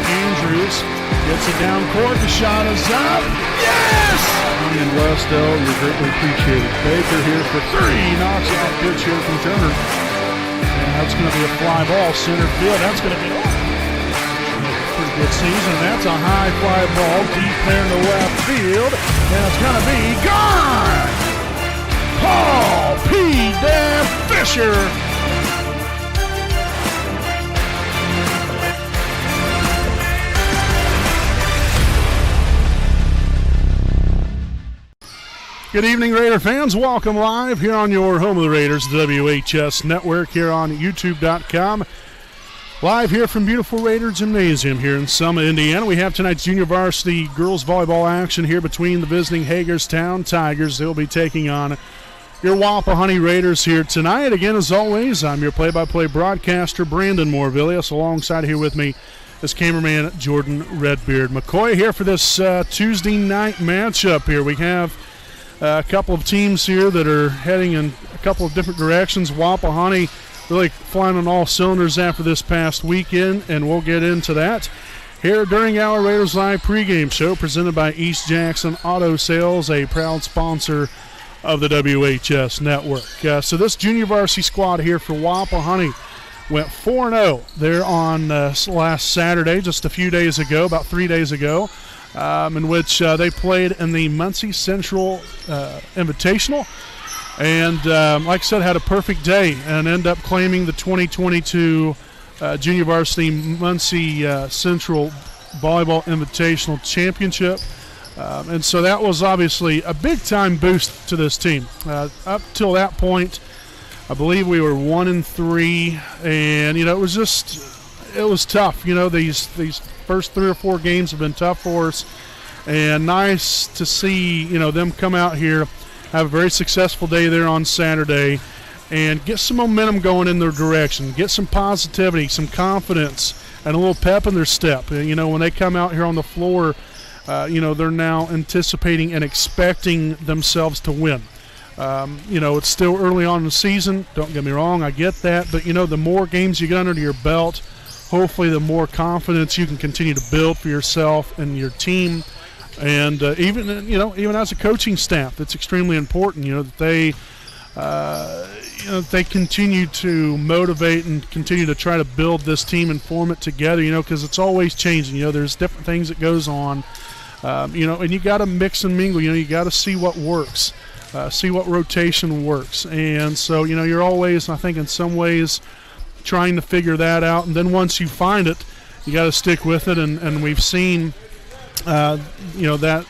Andrews gets it down court. The shot is up. Yes! And Westdale, you're greatly appreciated. Baker here for three. Knocks out pitch here from Turner. And that's going to be a fly ball. Center field. That's going to be pretty good season. That's a high fly ball deep there in the left field. And it's going to be gone! Paul P. Dan Fisher. Good evening, Raider fans. Welcome live here on your home of the Raiders, the WHS Network, here on YouTube.com. Live here from beautiful Raider Gymnasium here in Selma, Indiana. We have tonight's junior varsity girls volleyball action here between the visiting Hagerstown Tigers. They'll be taking on your Wapahani Raiders here tonight. Again, as always, I'm your play-by-play broadcaster, Brandon Morvillius. Alongside here with me is cameraman Jordan Redbeard McCoy here for this Tuesday night matchup here. We have a couple of teams here that are heading in a couple of different directions. Wapahani really flying on all cylinders after this past weekend, and we'll get into that here during our Raiders Live pregame show presented by East Jackson Auto Sales, a proud sponsor of the WHS Network. So this junior varsity squad here for Wapahani went 4-0 there on last Saturday, just a few days ago, about 3 days ago. In which they played in the Muncie Central Invitational. And like I said, had a perfect day and ended up claiming the 2022 Junior Varsity Muncie Central Volleyball Invitational Championship. And so that was obviously a big-time boost to this team. Up till that point, I believe we were 1-3, and, you know, it was tough. You know, these first 3 or 4 games have been tough for us, and nice to see, you know, them come out here, have a very successful day there on Saturday, and get some momentum going in their direction, get some positivity, some confidence, and a little pep in their step. And, you know, when they come out here on the floor, you know, they're now anticipating and expecting themselves to win. You know, it's still early on in the season. Don't get me wrong, I get that. But, you know, the more games you get under your belt, hopefully the more confidence you can continue to build for yourself and your team. And even, you know, even as a coaching staff, it's extremely important, you know, that they continue to motivate and continue to try to build this team and form it together, you know, because it's always changing. You know, there's different things that goes on, you know, and you got to mix and mingle. You know, you got to see what works, see what rotation works. And so, you know, you're always, I think, in some ways trying to figure that out. And then once you find it, you got to stick with it. And we've seen, you know, that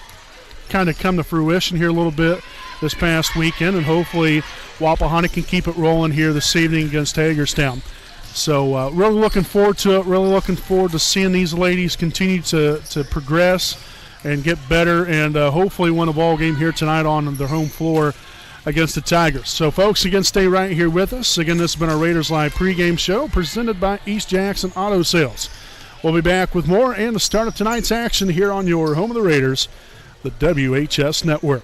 kind of come to fruition here a little bit this past weekend, and hopefully Wapahani can keep it rolling here this evening against Hagerstown. So really looking forward to it, really looking forward to seeing these ladies continue to progress and get better, and hopefully win a ball game here tonight on their home floor against the Tigers. So, folks, again, stay right here with us. Again, this has been our Raiders Live pregame show presented by East Jackson Auto Sales. We'll be back with more and the start of tonight's action here on your home of the Raiders, the WHS Network.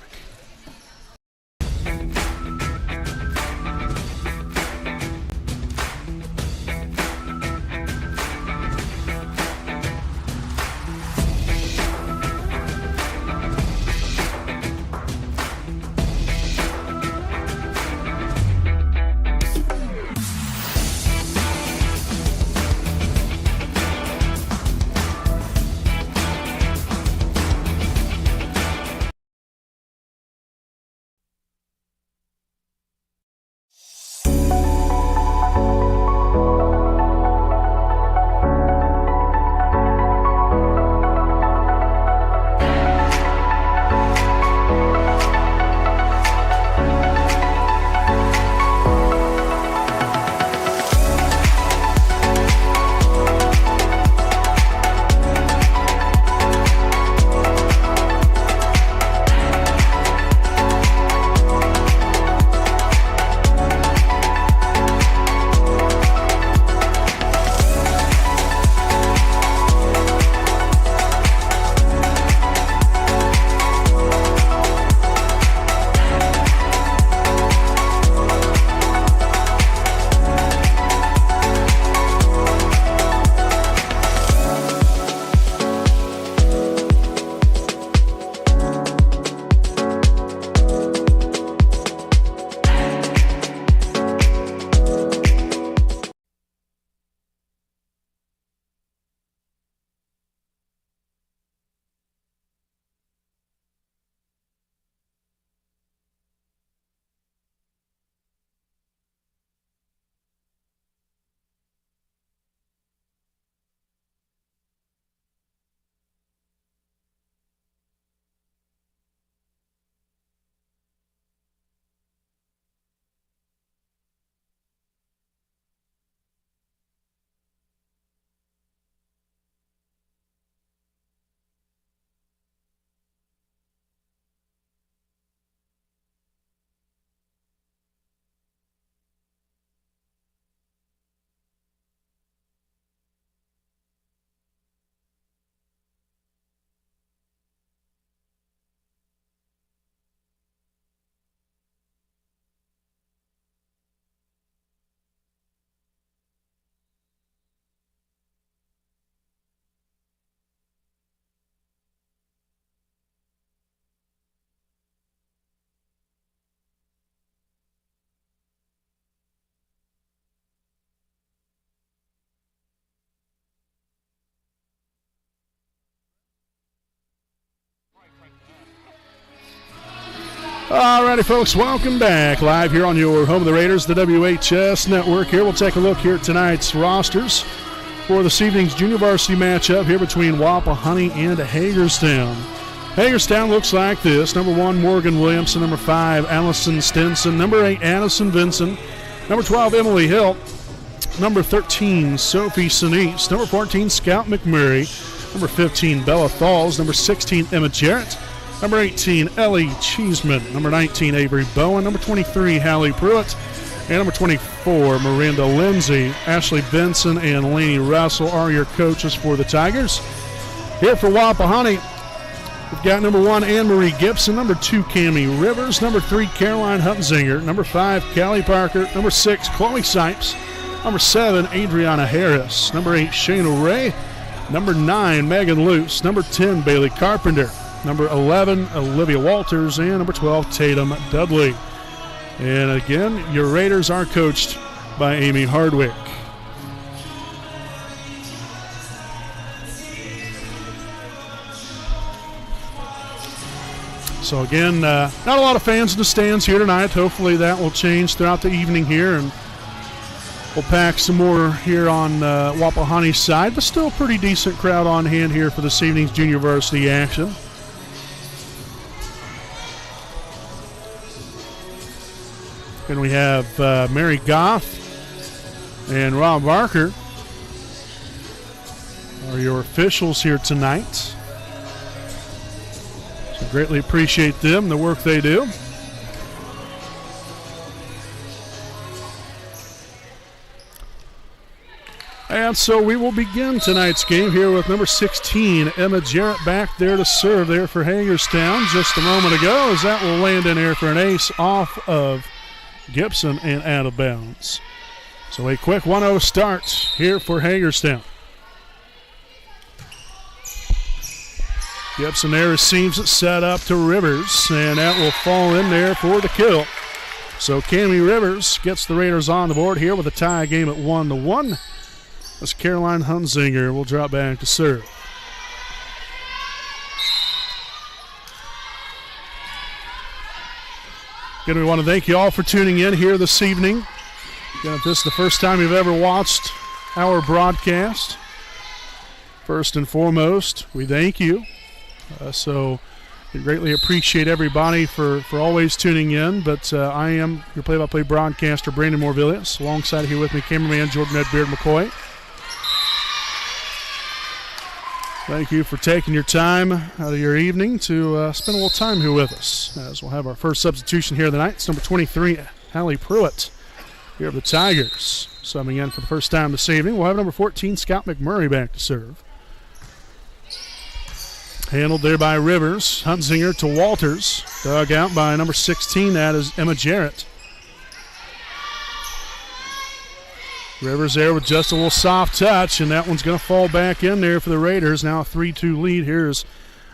Alrighty, folks, welcome back. Live here on your home of the Raiders, the WHS Network. Here, we'll take a look here at tonight's rosters for this evening's junior varsity matchup here between Wapahani and Hagerstown. Hagerstown looks like this. Number 1, Morgan Williamson. Number 5, Allison Stinson. Number 8, Addison Vinson. Number 12, Emily Hill. Number 13, Sophie Sinise. Number 14, Scout McMurray. Number 15, Bella Thalls. Number 16, Emma Jarrett. Number 18, Ellie Cheeseman. Number 19, Avery Bowen. Number 23, Hallie Pruitt. And number 24, Miranda Lindsay. Ashley Benson and Lainey Russell are your coaches for the Tigers. Here for Wapahani, we've got number 1, Anne-Marie Gibson. Number 2, Cammie Rivers. Number 3, Caroline Hutzinger. Number 5, Callie Parker. Number 6, Chloe Sipes. Number 7, Adriana Harris. Number 8, Shayna Ray. Number 9, Megan Luce. Number 10, Bailey Carpenter. Number 11, Olivia Walters. And number 12, Tatum Dudley. And again, your Raiders are coached by Amy Hardwick. So again, not a lot of fans in the stands here tonight. Hopefully that will change throughout the evening here, and we'll pack some more here on Wapahani's side, but still a pretty decent crowd on hand here for this evening's junior varsity action. And we have Mary Goff and Rob Barker are your officials here tonight. So greatly appreciate them, the work they do. And so we will begin tonight's game here with number 16, Emma Jarrett, back there to serve there for Hagerstown just a moment ago, as that will land in there for an ace off of Gibson and out of bounds. So a quick 1-0 start here for Hagerstown. Gibson there receives it, set up to Rivers, and that will fall in there for the kill. So Cammie Rivers gets the Raiders on the board here with a tie game at 1-1. As Caroline Hunzinger will drop back to serve. Again, we want to thank you all for tuning in here this evening. Again, if this is the first time you've ever watched our broadcast, first and foremost, we thank you. So we greatly appreciate everybody for always tuning in. But I am your play-by-play broadcaster, Brandon Morvillius. Alongside here with me, cameraman Jordan Edbeard McCoy. Thank you for taking your time out of your evening to spend a little time here with us, as we'll have our first substitution here of the night. It's number 23, Hallie Pruitt, here of the Tigers, subbing in for the first time this evening. We'll have number 14, Scout McMurray, back to serve. Handled there by Rivers. Hunzinger to Walters. Dug out by number 16, that is Emma Jarrett. Rivers there with just a little soft touch, and that one's going to fall back in there for the Raiders. Now a 3-2 lead. Here's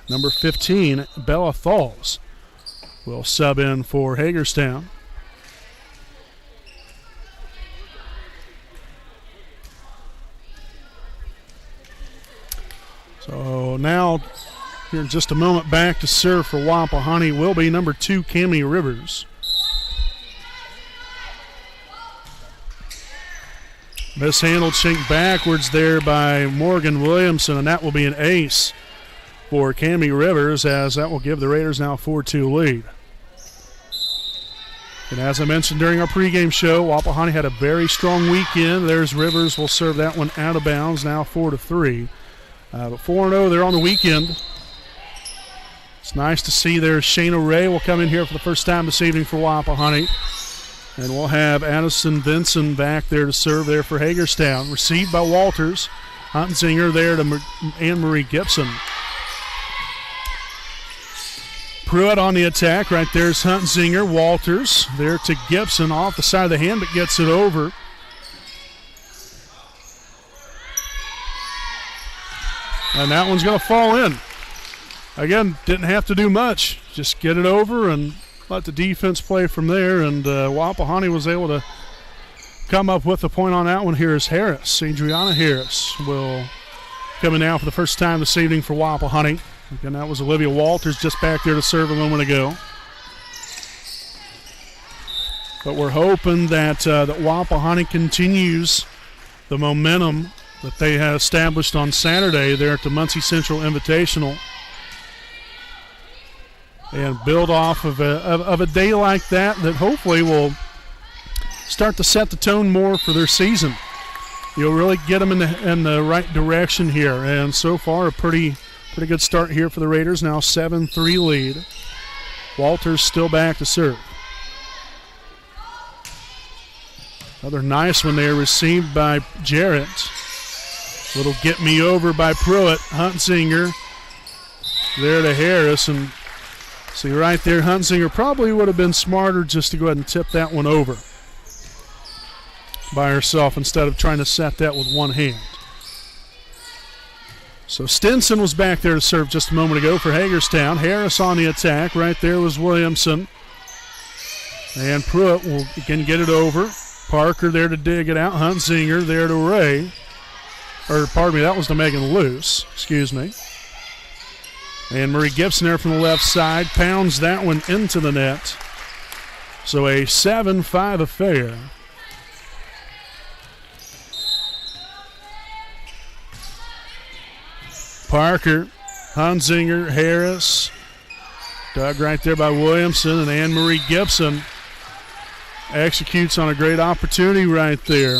number 15, Bella Thalls, will sub in for Hagerstown. So now, here in just a moment, back to serve for Wapahani will be number 2, Cammie Rivers. Mishandled, shanked backwards there by Morgan Williamson, and that will be an ace for Cammie Rivers, as that will give the Raiders now a 4-2 lead. And as I mentioned during our pregame show, Wapahani had a very strong weekend. There's Rivers, will serve that one out of bounds, now 4-3. But 4-0 there on the weekend. It's nice to see there's Shayna Ray will come in here for the first time this evening for Wapahani. And we'll have Addison Vinson back there to serve there for Hagerstown. Received by Walters. Hunzinger there to Anne-Marie Gibson. Pruitt on the attack. Right there's Hunzinger. Walters there to Gibson off the side of the hand, but gets it over. And that one's going to fall in. Again, didn't have to do much. Just get it over and let the defense play from there, and Wapahani was able to come up with a point on that one. Here is Harris. Adriana Harris will come in now for the first time this evening for Wapahani. Again, that was Olivia Walters just back there to serve a moment ago. But we're hoping that that Wapahani continues the momentum that they had established on Saturday there at the Muncie Central Invitational and build off of a day like that hopefully will start to set the tone more for their season. You'll really get them in the right direction here. And so far, a pretty good start here for the Raiders. Now 7-3 lead. Walters still back to serve. Another nice one there received by Jarrett. Little get me over by Pruitt. Huntsinger there to Harris. And see right there, Huntsinger probably would have been smarter just to go ahead and tip that one over by herself instead of trying to set that with one hand. So Stinson was back there to serve just a moment ago for Hagerstown. Harris on the attack. Right there was Williamson. And Pruitt will again get it over. Parker there to dig it out. Huntsinger there to Ray. Or pardon me, that was to Megan Luce. Excuse me. And Marie Gibson there from the left side. Pounds that one into the net. So a 7-5 affair. Parker, Huntsinger, Harris, dug right there by Williamson, and Anne-Marie Gibson executes on a great opportunity right there.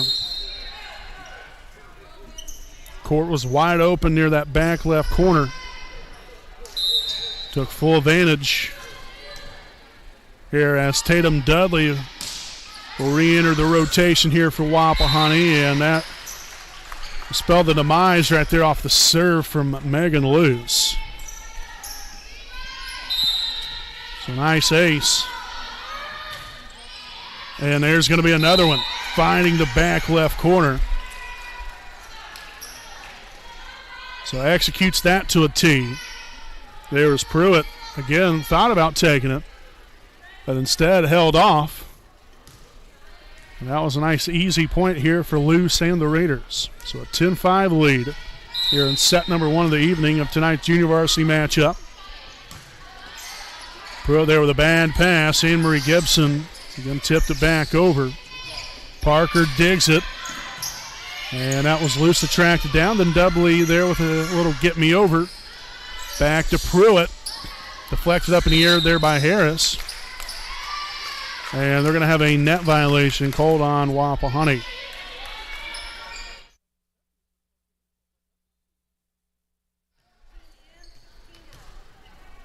Court was wide open near that back left corner. Took full advantage here as Tatum Dudley will re-enter the rotation here for Wapahani, and that spelled the demise right there off the serve from Megan Luce. So nice ace. And there's going to be another one, finding the back left corner. So executes that to a tee. There's Pruitt. Again, thought about taking it, but instead held off. And that was a nice easy point here for Luce and the Raiders. So a 10-5 lead here in set number one of the evening of tonight's junior varsity matchup. Pruitt there with a bad pass. Anne-Marie Gibson again tipped it back over. Parker digs it. And that was Luce that tracked it down. Then Dudley there with a little get me over. Back to Pruitt. Deflected up in the air there by Harris. And they're going to have a net violation called on Wapahani.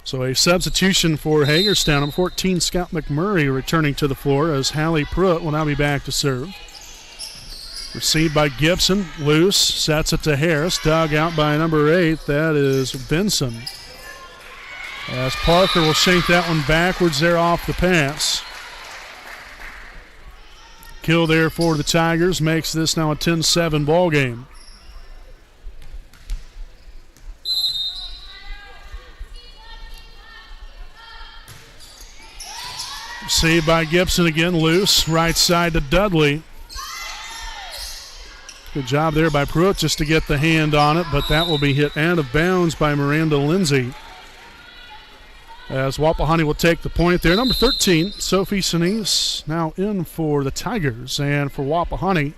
So a substitution for Hagerstown. Number 14, Scott McMurray, returning to the floor as Hallie Pruitt will now be back to serve. Received by Gibson. Luce sets it to Harris. Dug out by number 8. That is Benson. As Parker will shank that one backwards there off the pass. Kill there for the Tigers makes this now a 10-7 ball game. Saved by Gibson again. Luce right side to Dudley. Good job there by Pruitt just to get the hand on it, but that will be hit out of bounds by Miranda Lindsay. As Wapahani will take the point there. Number 13, Sophie Sinise, now in for the Tigers. And for Wapahani,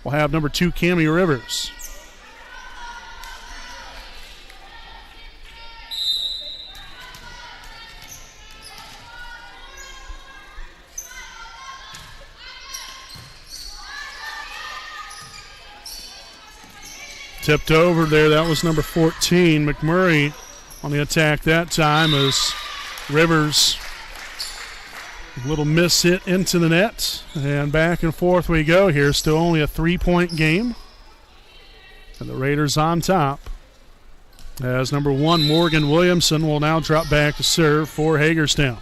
we'll have number 2, Cammie Rivers. Tipped over there, that was number 14, McMurray on the attack that time as Rivers, a little miss hit into the net, and back and forth we go here. Still only a 3-point game, and the Raiders on top. As number 1, Morgan Williamson, will now drop back to serve for Hagerstown.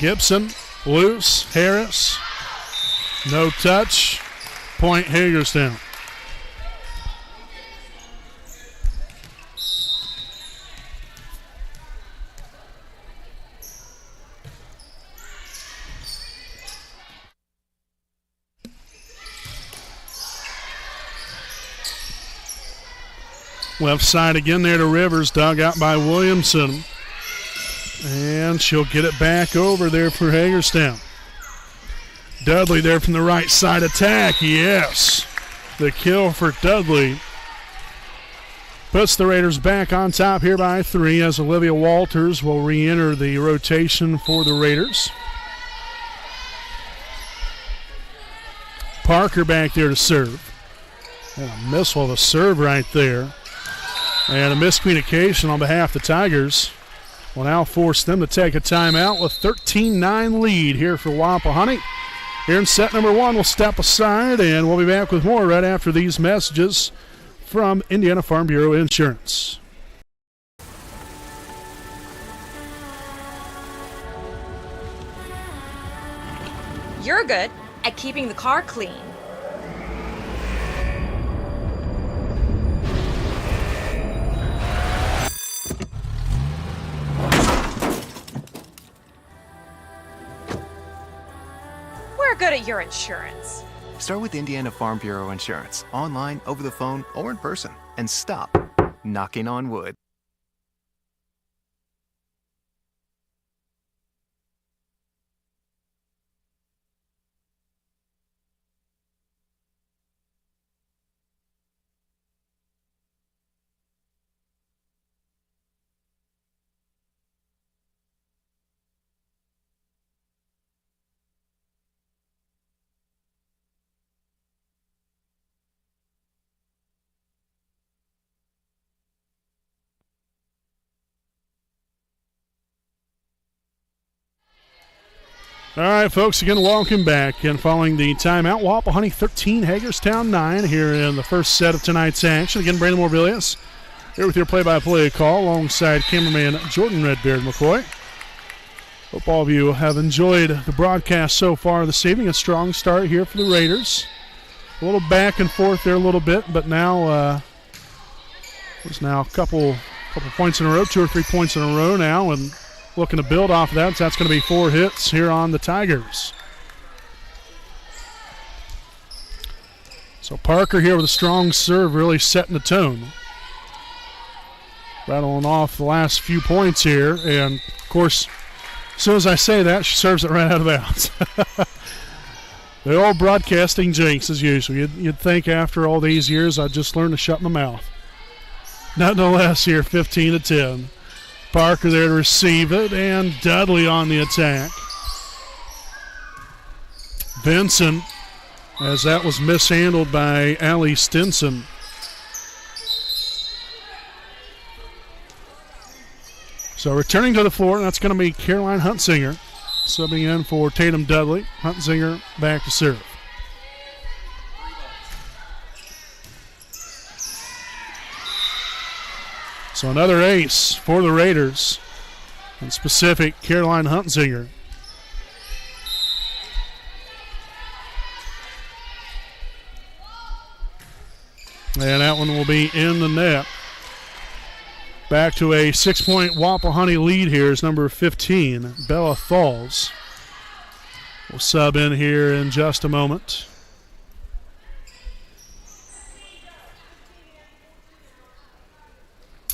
Gibson, Luce, Harris, no touch, point Hagerstown. Left side again there to Rivers, dug out by Williamson. And she'll get it back over there for Hagerstown. Dudley there from the right side attack. Yes. The kill for Dudley. Puts the Raiders back on top here by 3 as Olivia Walters will re-enter the rotation for the Raiders. Parker back there to serve. And a missile of a serve right there. And a miscommunication on behalf of the Tigers will now force them to take a timeout with 13-9 lead here for Wapahani. Here in set number 1, we'll step aside and we'll be back with more right after these messages from Indiana Farm Bureau Insurance. You're good at keeping the car clean. We're good at your insurance. Start with Indiana Farm Bureau Insurance, online, over the phone, or in person, and stop knocking on wood. All right, folks, again, welcome back. And following the timeout, Wapahani 13, Hagerstown 9 here in the first set of tonight's action. Again, Brandon Morvillius here with your play-by-play call alongside cameraman Jordan Redbeard McCoy. Hope all of you have enjoyed the broadcast so far this evening. A strong start here for the Raiders. A little back and forth there a little bit, but now there's now a couple points in a row, 2 or 3 points in a row now, and looking to build off of that. So that's going to be 4 hits here on the Tigers. So Parker here with a strong serve, really setting the tone. Rattling off the last few points here. And, of course, as soon as I say that, she serves it right out of bounds. The old broadcasting jinx, as usual. You'd think after all these years I'd just learn to shut my mouth. Nonetheless here, 15-10. Parker there to receive it, and Dudley on the attack. Benson, as that was mishandled by Allie Stinson. So returning to the floor, that's going to be Caroline Huntsinger, subbing in for Tatum Dudley. Huntsinger back to serve. So another ace for the Raiders, in specific, Caroline Huntsinger. And that one will be in the net. Back to a 6-point Wapahani lead here is number 15, Bella Falls. We'll sub in here in just a moment.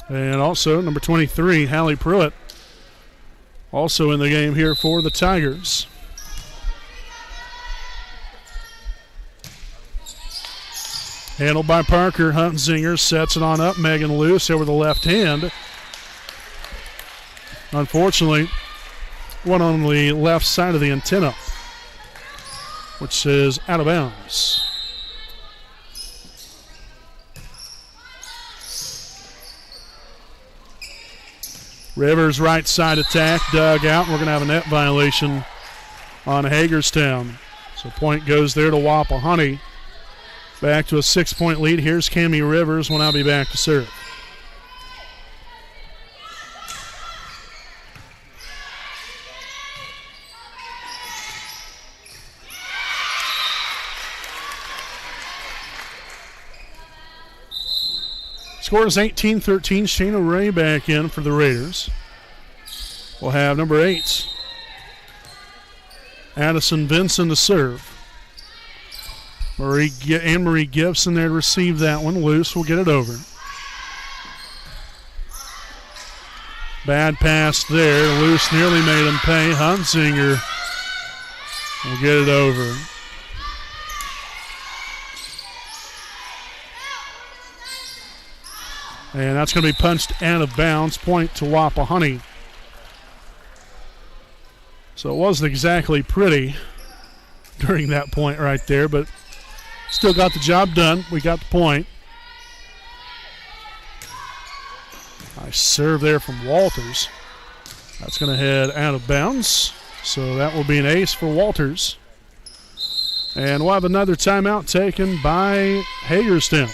And also number 23, Hallie Pruitt, also in the game here for the Tigers. Handled by Parker. Huntsinger sets it on up. Megan Luce over the left hand. Unfortunately, one on the left side of the antenna, which is out of bounds. Rivers right side attack, dug out. We're going to have a net violation on Hagerstown. So point goes there to Wapahani. Back to a 6-point lead. Here's Cammie Rivers. Will now be back to serve. Score is 18-13. Shayna Ray back in for the Raiders. We'll have number 8, Addison Vinson to serve. Anne-Marie Gibson there to receive that one. Loose will get it over. Bad pass there. Luce nearly made him pay. Hunsinger will get it over. And that's going to be punched out of bounds. Point to Wapahani. So it wasn't exactly pretty during that point right there, but still got the job done. We got the point. Nice serve there from Walters. That's going to head out of bounds. So that will be an ace for Walters. And we'll have another timeout taken by Hagerstown.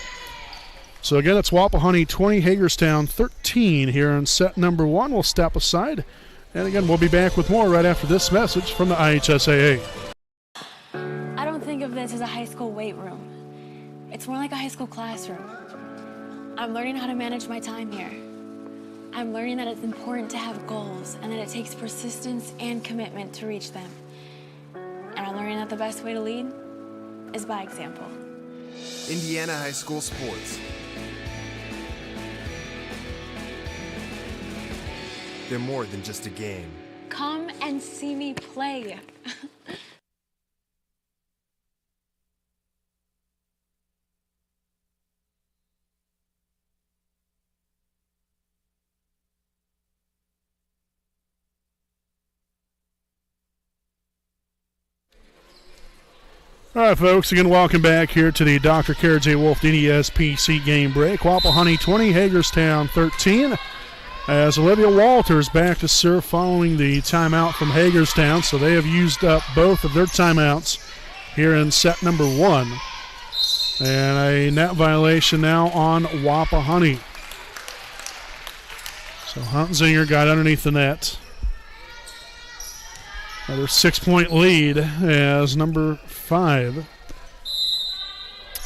So again, it's Wapahani 20, Hagerstown 13 here in set number 1. We'll step aside. And again, we'll be back with more right after this message from the IHSAA. I don't think of this as a high school weight room. It's more like a high school classroom. I'm learning how to manage my time here. I'm learning that it's important to have goals and that it takes persistence and commitment to reach them. And I'm learning that the best way to lead is by example. Indiana High School Sports. They're more than just a game. Come and see me play. All right, folks, again, welcome back here to the Dr. Kara J. Wolf DDSPC game break. Wapahani 20, Hagerstown 13. As Olivia Walters back to serve following the timeout from Hagerstown. So they have used up both of their timeouts here in set number 1. And a net violation now on Wapahani. So Hunsinger got underneath the net. Another 6-point lead as number 5.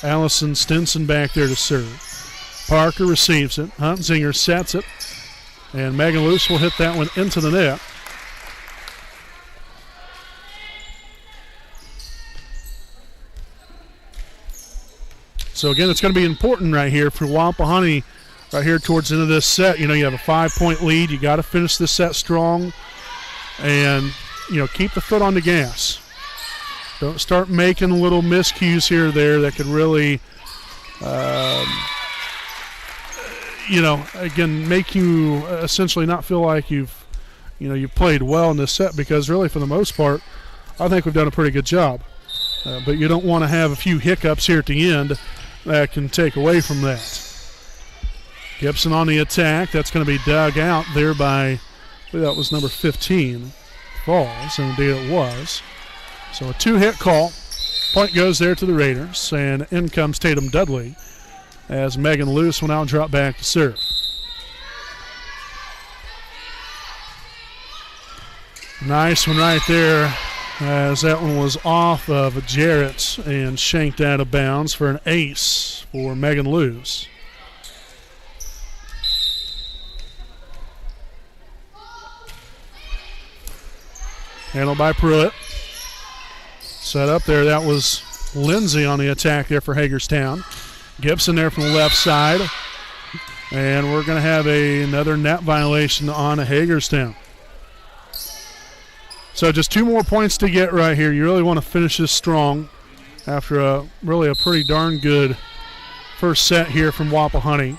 Allison Stinson back there to serve. Parker receives it. Hunsinger sets it. And Megan Luce will hit that one into the net. So again, it's going to be important right here for Wapahani right here towards the end of this set. You know, you have a 5-point lead. You got to finish this set strong. And, you know, keep the foot on the gas. Don't start making little miscues here or there that could really, you know, again, make you essentially not feel like you've played well in this set, because really for the most part, I think we've done a pretty good job. But you don't want to have a few hiccups here at the end that can take away from that. Gibson on the attack. That's going to be dug out there by, I believe that was number 15, Falls, and indeed it was. So a 2-hit call. Point goes there to the Raiders, and in comes Tatum Dudley as Megan Luce will now drop back to serve. Nice one right there, as that one was off of Jarrett and shanked out of bounds for an ace for Megan Luce. Handled by Pruitt. Set up there, that was Lindsay on the attack there for Hagerstown. Gibson there from the left side. And we're going to have another net violation on Hagerstown. So just 2 more points to get right here. You really want to finish this strong after a pretty darn good first set here from Wapahani.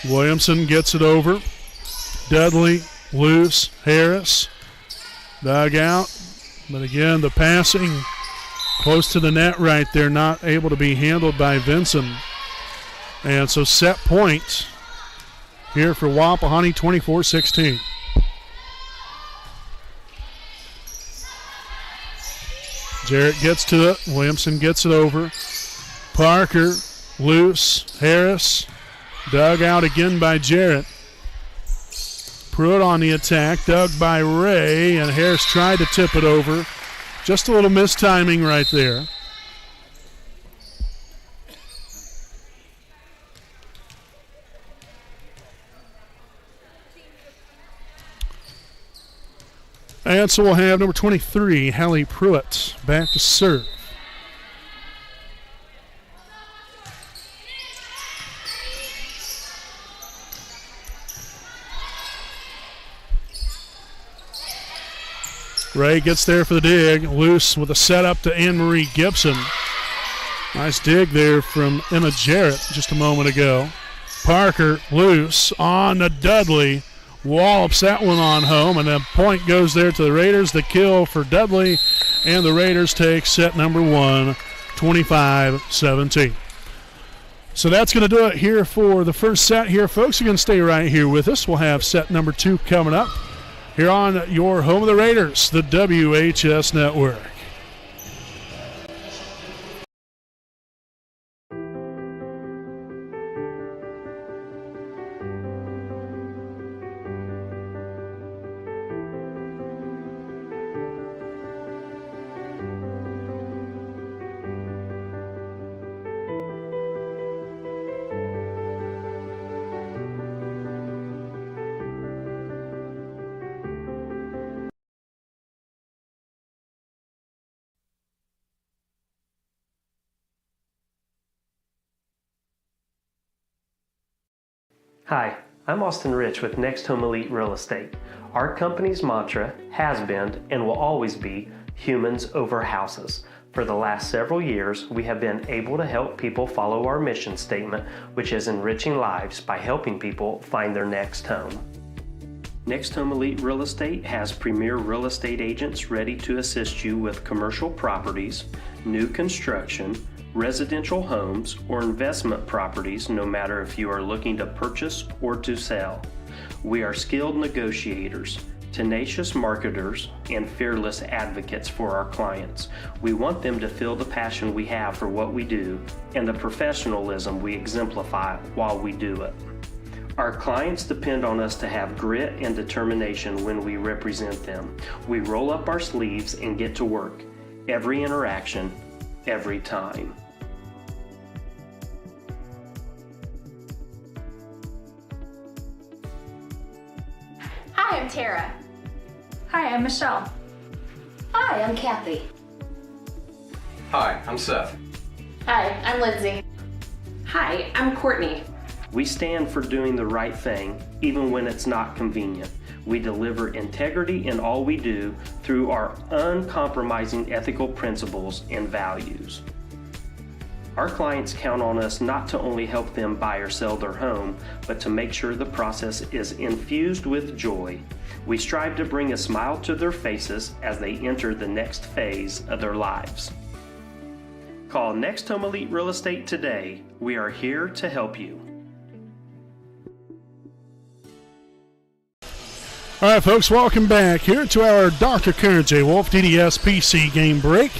Williamson gets it over. Dudley, Luce, Harris. Dug out. But again, the passing close to the net right there, not able to be handled by Vinson. And so set point here for Wapahani, 24-16. Jarrett gets to it. Williamson gets it over. Parker, Luce, Harris. Dug out again by Jarrett. Pruitt on the attack, dug by Ray, and Harris tried to tip it over. Just a little mistiming right there. And so we'll have number 23, Hallie Pruitt, back to serve. Ray gets there for the dig. Loose with a setup to Anne-Marie Gibson. Nice dig there from Emma Jarrett just a moment ago. Parker loose on to Dudley. Wallops that one on home, and the point goes there to the Raiders. The kill for Dudley, and the Raiders take set number 1, 25-17. So that's going to do it here for the first set here, folks. You can stay right here with us. We'll have set number 2 coming up here on your home of the Raiders, the WHS Network. Hi, I'm Austin Rich with Next Home Elite Real Estate. Our company's mantra has been and will always be humans over houses. For the last several years, we have been able to help people follow our mission statement, which is enriching lives by helping people find their next home. Next Home Elite Real Estate has premier real estate agents ready to assist you with commercial properties, new construction, residential homes, or investment properties, no matter if you are looking to purchase or to sell. We are skilled negotiators, tenacious marketers, and fearless advocates for our clients. We want them to feel the passion we have for what we do and the professionalism we exemplify while we do it. Our clients depend on us to have grit and determination when we represent them. We roll up our sleeves and get to work. Every interaction, every time. Hi, I'm Tara. Hi, I'm Michelle. Hi, I'm Kathy. Hi, I'm Seth. Hi, I'm Lindsay. Hi, I'm Courtney. We stand for doing the right thing, even when it's not convenient. We deliver integrity in all we do through our uncompromising ethical principles and values. Our clients count on us not to only help them buy or sell their home, but to make sure the process is infused with joy. We strive to bring a smile to their faces as they enter the next phase of their lives. Call Next Home Elite Real Estate today. We are here to help you. All right, folks, welcome back here to our Dr. Karen J. Wolf DDS PC game break.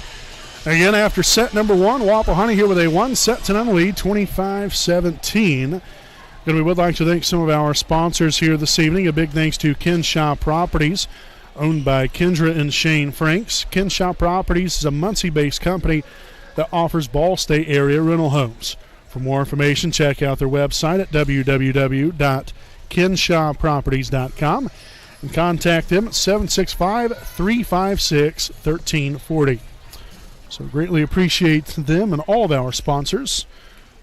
Again, after set number 1, Wapahani here with a 1-0 lead, 25-17. And we would like to thank some of our sponsors here this evening. A big thanks to Kenshaw Properties, owned by Kendra and Shane Franks. Kenshaw Properties is a Muncie-based company that offers Ball State area rental homes. For more information, check out their website at www.kenshawproperties.com and contact them at 765-356-1340. So greatly appreciate them and all of our sponsors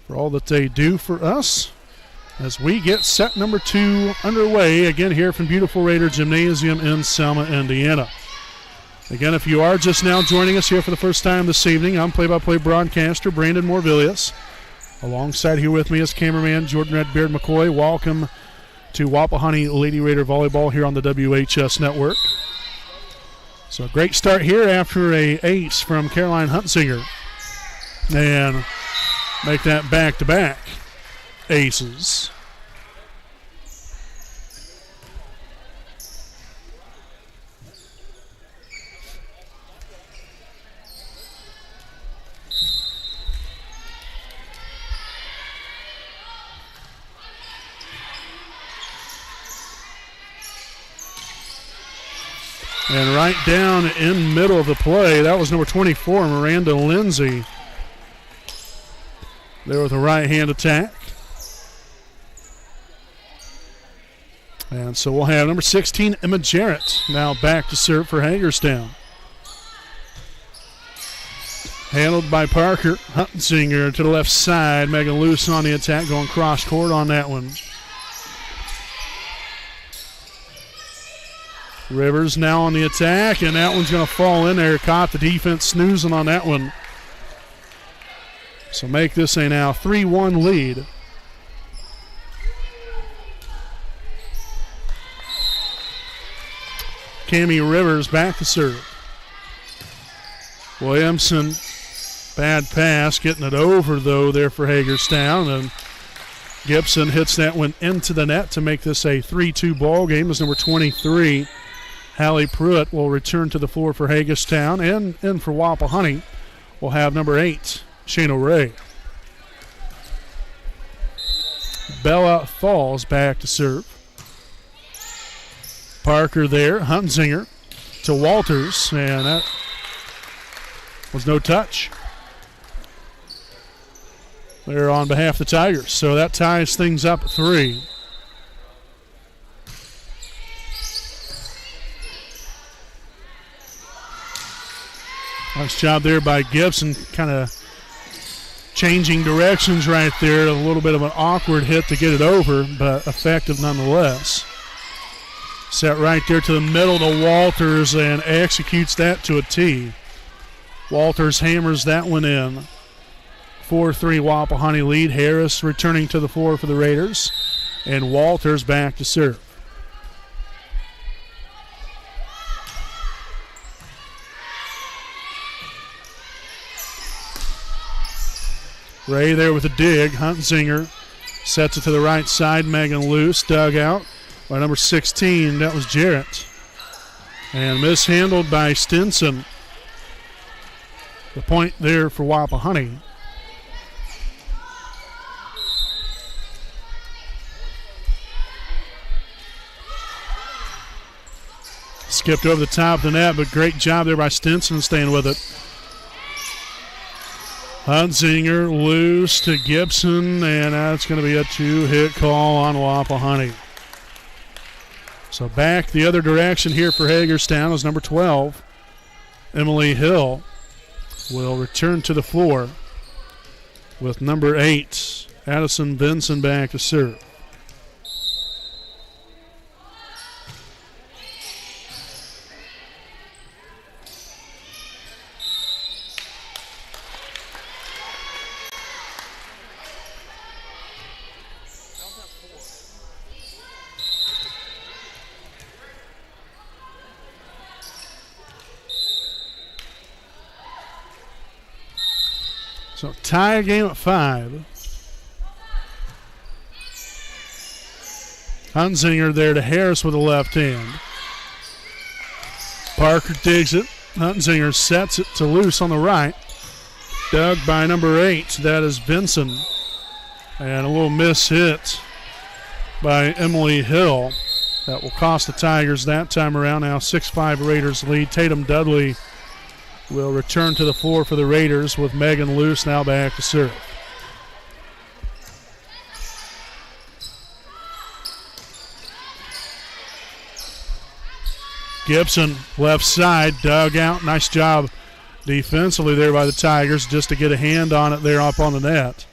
for all that they do for us as we get set number 2 underway, again here from beautiful Raider Gymnasium in Selma, Indiana. Again, if you are just now joining us here for the first time this evening, I'm play-by-play broadcaster Brandon Morvillius. Alongside here with me is cameraman Jordan Redbeard McCoy. Welcome to Wapahani Lady Raider Volleyball here on the WHS Network. So a great start here after a ace from Caroline Huntsinger. And make that back-to-back aces. And right down in middle of the play, that was number 24, Miranda Lindsay. There with a right-hand attack. And so we'll have number 16, Emma Jarrett, now back to serve for Hagerstown. Handled by Parker. Huntsinger to the left side. Megan Luce on the attack, going cross court on that one. Rivers now on the attack, and that one's going to fall in there. Caught the defense snoozing on that one. So make this a now 3-1 lead. Cami Rivers back to serve. Williamson, bad pass, getting it over though there for Hagerstown, and Gibson hits that one into the net to make this a 3-2 ball game as number 23, Hallie Pruitt, will return to the floor for Hagerstown, and for Wapahani will have number 8, Shayna Ray. Bella Falls back to serve. Parker there, Hunzinger to Walters, and that was no touch there on behalf of the Tigers. So that ties things up at 3. Nice job there by Gibson, kind of changing directions right there. A little bit of an awkward hit to get it over, but effective nonetheless. Set right there to the middle to Walters and executes that to a T. Walters hammers that one in. 4-3 Wapahani lead. Harris returning to the floor for the Raiders, and Walters back to serve. Ray there with a dig. Hunzinger sets it to the right side. Megan Luce dug out by number 16. That was Jarrett. And mishandled by Stinson. The point there for Wapahani. Skipped over the top of the net, but great job there by Stinson staying with it. Hunzinger loose to Gibson, and that's going to be a 2-hit call on Wapahani. So back the other direction here for Hagerstown is number 12, Emily Hill, will return to the floor with number 8, Addison Benson, back to serve. So tie game at 5. Hunzinger there to Harris with a left hand. Parker digs it. Hunzinger sets it to Luce on the right. Dug by number 8. That is Vinson. And a little miss hit by Emily Hill. That will cost the Tigers that time around. Now 6-5 Raiders lead. Tatum Dudley will return to the floor for the Raiders with Megan Luce now back to serve. Gibson, left side, dug out. Nice job defensively there by the Tigers just to get a hand on it there up on the net.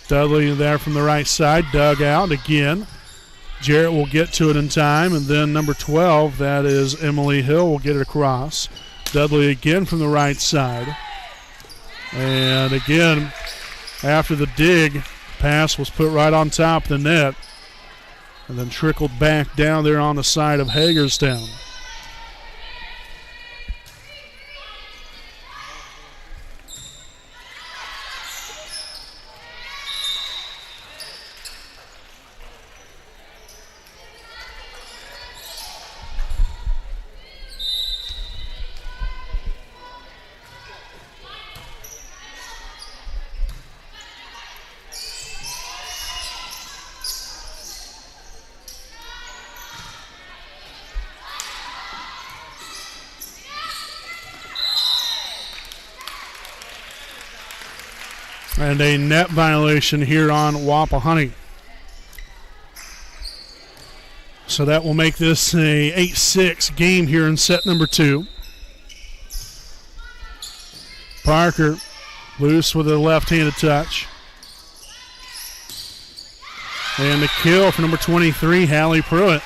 Dudley there from the right side, dug out again. Jarrett will get to it in time, and then number 12, that is Emily Hill, will get it across. Dudley again from the right side. And again, after the dig, pass was put right on top of the net and then trickled back down there on the side of Hagerstown. And a net violation here on Wapahani. So that will make this a 8-6 game here in set number 2. Parker loose with a left-handed touch. And the kill for number 23, Hallie Pruitt.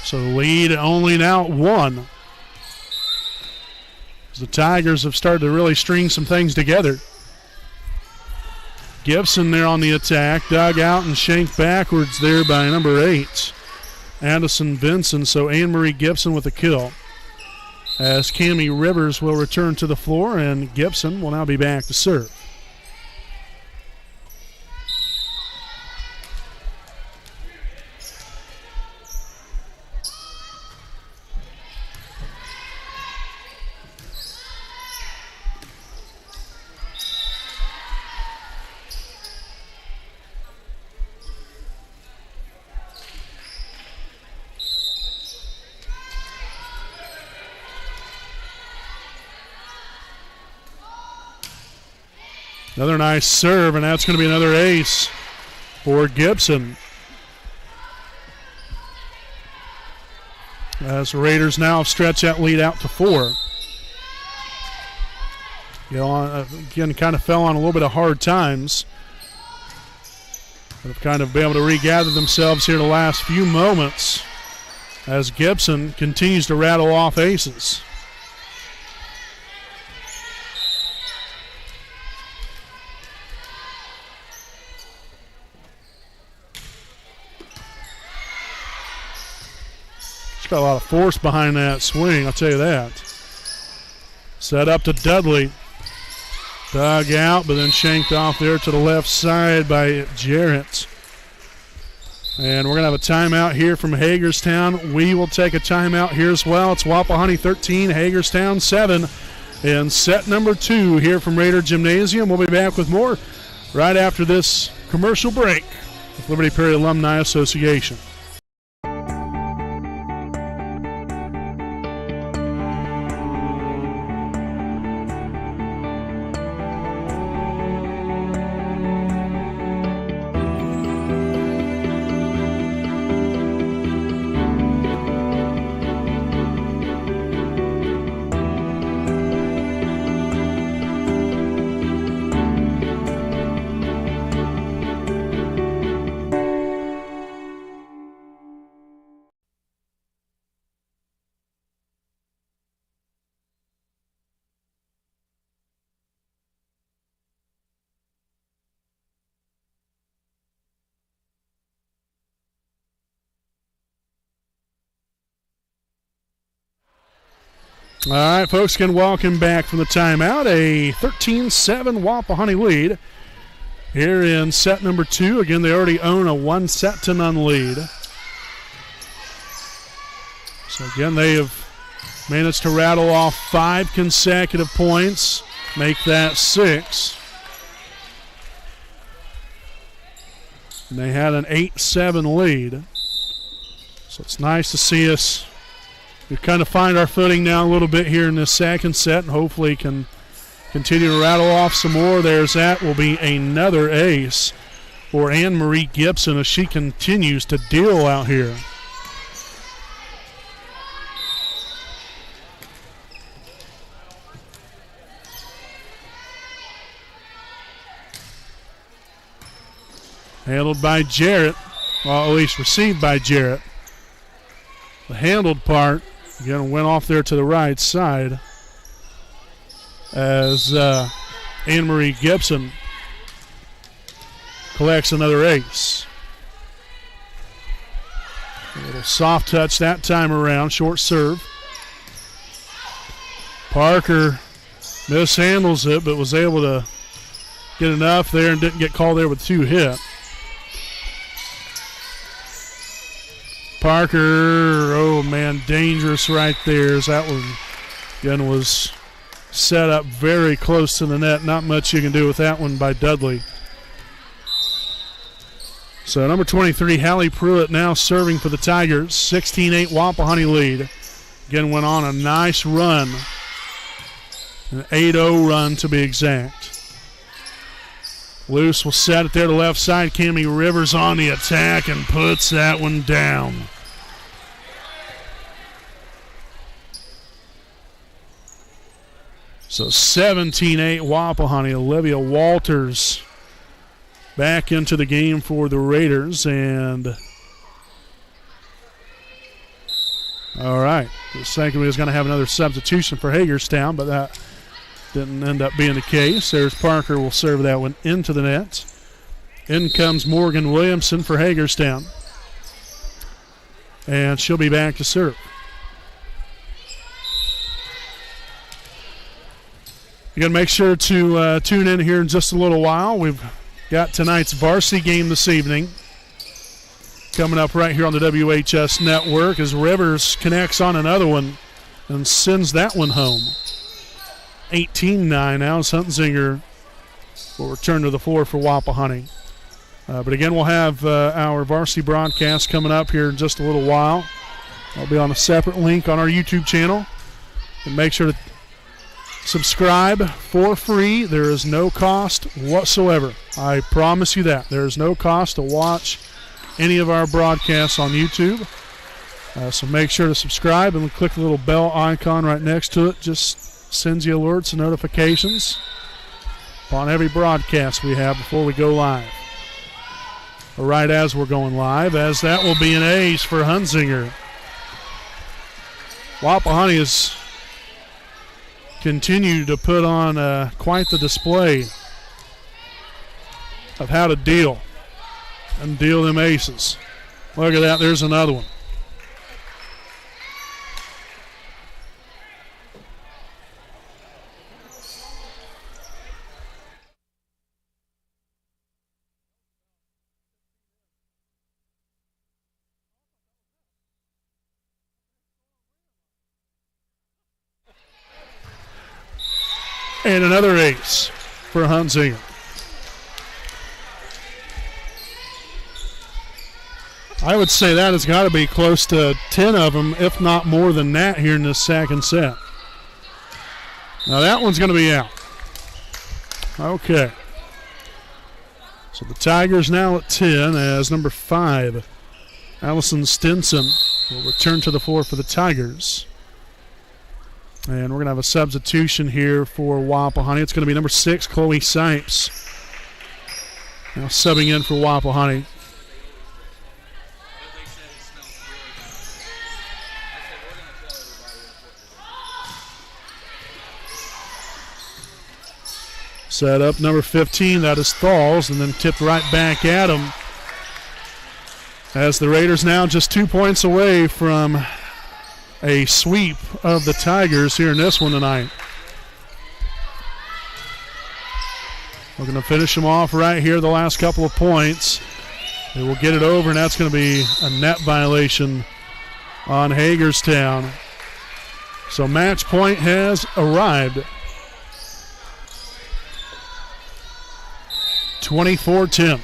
So lead only now at 1. As the Tigers have started to really string some things together. Gibson there on the attack, dug out and shanked backwards there by number 8, Addison Benson. So Anne-Marie Gibson with a kill. As Cammie Rivers will return to the floor, and Gibson will now be back to serve. Another nice serve, and that's going to be another ace for Gibson. As the Raiders now stretch that lead out to 4. Again, kind of fell on a little bit of hard times. But have kind of been able to regather themselves here the last few moments as Gibson continues to rattle off aces. Got a lot of force behind that swing, I'll tell you that. Set up to Dudley. Dug out, but then shanked off there to the left side by Jarrett. And we're going to have a timeout here from Hagerstown. We will take a timeout here as well. It's Wapahani 13, Hagerstown 7 in set number 2 here from Raider Gymnasium. We'll be back with more right after this commercial break with Liberty Perry Alumni Association. All right, folks, again, welcome back from the timeout. A 13-7 Wapahani lead here in set number 2. Again, they already own a 1-0 lead. So, again, they have managed to rattle off 5 consecutive points, make that 6. And they had an 8-7 lead. So it's nice to see us. We kind of find our footing now a little bit here in this second set, and hopefully can continue to rattle off some more. There's that. Will be another ace for Anne-Marie Gibson as she continues to deal out here. Handled by Jarrett, well, at least received by Jarrett. The handled part, again, went off there to the right side as Anne-Marie Gibson collects another ace. A little soft touch that time around, short serve. Parker mishandles it, but was able to get enough there and didn't get called there with 2 hit. Parker, oh man, dangerous right there as that one again was set up very close to the net. Not much you can do with that one by Dudley. So number 23, Hallie Pruitt now serving for the Tigers. 16-8 Wapahani lead. Again, went on a nice run. An 8-0 run to be exact. Luce will set it there to left side. Cammie Rivers on the attack and puts that one down. So 17-8 Wapahani. Olivia Walters back into the game for the Raiders, and All right. I was thinking we was going to have another substitution for Hagerstown, but that didn't end up being the case. There's Parker will serve that one into the net. In comes Morgan Williamson for Hagerstown. And she'll be back to serve. You got to make sure to tune in here in just a little while. We've got tonight's varsity game this evening coming up right here on the WHS Network as Rivers connects on another one and sends that one home. 18-9 now as Huntsinger will return to the floor for Wapahani. But again, we'll have our varsity broadcast coming up here in just a little while. I'll be on a separate link on our YouTube channel. And make sure to subscribe for free. There is no cost whatsoever. I promise you that. There is no cost to watch any of our broadcasts on YouTube. So make sure to subscribe and click the little bell icon right next to it. Just sends you alerts and notifications on every broadcast we have before we go live. Or right as we're going live, as that will be an ace for Huntsinger. Wapahani has continued to put on quite the display of how to deal them aces. Look at that, there's another one. And another ace for Huntsinger. I would say that has got to be close to 10 of them, if not more than that, here in this second set. Now that one's going to be out. Okay. So the Tigers now at 10 as number 5, Allison Stinson, will return to the floor for the Tigers. And we're going to have a substitution here for Wapahani. It's going to be number 6, Chloe Sipes, now subbing in for Wapahani. Set up number 15, that is Thalls, and then tipped right back at him. As the Raiders now just 2 points away from a sweep of the Tigers here in this one tonight. We're going to finish them off right here, the last couple of points. They will get it over, and that's going to be a net violation on Hagerstown. So match point has arrived. 24-10.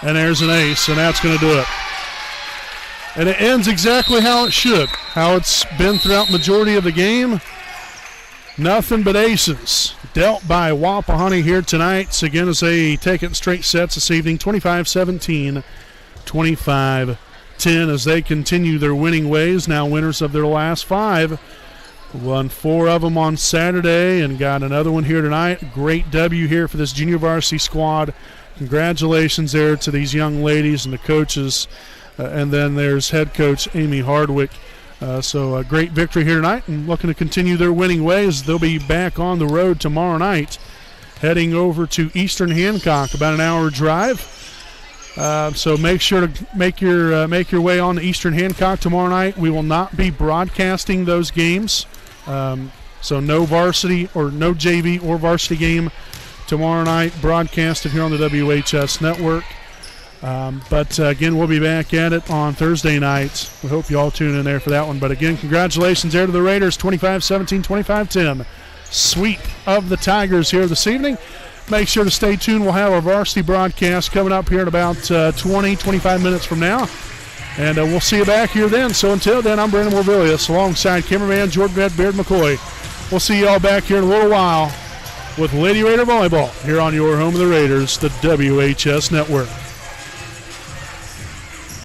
And there's an ace, and that's going to do it. And it ends exactly how it should, how it's been throughout the majority of the game. Nothing but aces dealt by Wapahani here tonight. So again, as they take it in straight sets this evening, 25-17, 25-10 as they continue their winning ways. Now winners of their last 5. Won 4 of them on Saturday and got another one here tonight. Great W here for this junior varsity squad. Congratulations there to these young ladies and the coaches. And then there's head coach Amy Hardwick. So a great victory here tonight and looking to continue their winning ways. They'll be back on the road tomorrow night, heading over to Eastern Hancock, about an hour drive. So make sure to make your way on to Eastern Hancock tomorrow night. We will not be broadcasting those games. So no varsity or no JV or varsity game tomorrow night broadcasted here on the WHS Network. But again, we'll be back at it on Thursday night. We hope you all tune in there for that one. But again, congratulations there to the Raiders, 25-17, 25-10. Sweep of the Tigers here this evening. Make sure to stay tuned. We'll have our varsity broadcast coming up here in about 20-25 minutes from now. And we'll see you back here then. So until then, I'm Brandon Morvillius alongside cameraman Jordan Beard McCoy. We'll see you all back here in a little while with Lady Raider Volleyball here on your home of the Raiders, the WHS Network.